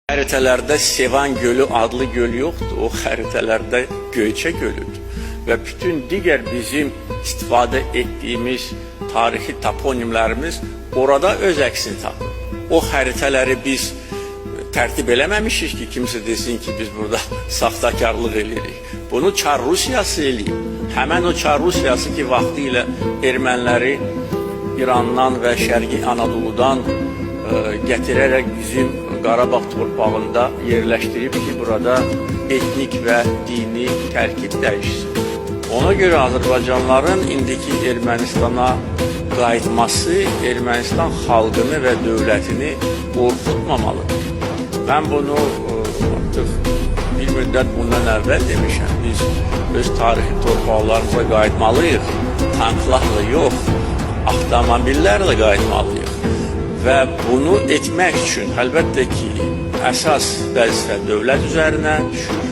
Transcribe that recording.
Xəritələrdə Sevan gölü adlı göl yoxdur, o xəritələrdə Göyçə gölüdür. Və bütün digər bizim istifadə etdiyimiz tarixi toponimlərimiz orada öz əksini tapır. O xəritələri biz tərtib eləməmişik ki, kimsə desin ki, biz burada saxtakarlıq edirik. Bunu Çar Rusiyası eləyib. Həmən o Çar Rusiyası ki, vaxtı ilə erməniləri İrandan və Şərqi Anadoludan gətirərək bizim Qarabağ torpağında yerləşdirib ki, burada etnik və dini tərkib dəyişsin. Ona görə Azərbaycanlıların indiki Ermənistana qayıtması Ermənistan xalqını və dövlətini qorxutmamalıdır. Mən bunu artıq bir müddət bundan əvvəl demişəm. Biz öz tarixi torpaqlarımıza qayıtmalıyıq. Tanklarla yox, avtomobillərlə qayıtmalıyıq. Və bunu etmək üçün əlbəttə ki, əsas vəzifə dövlət üzərinə düşür.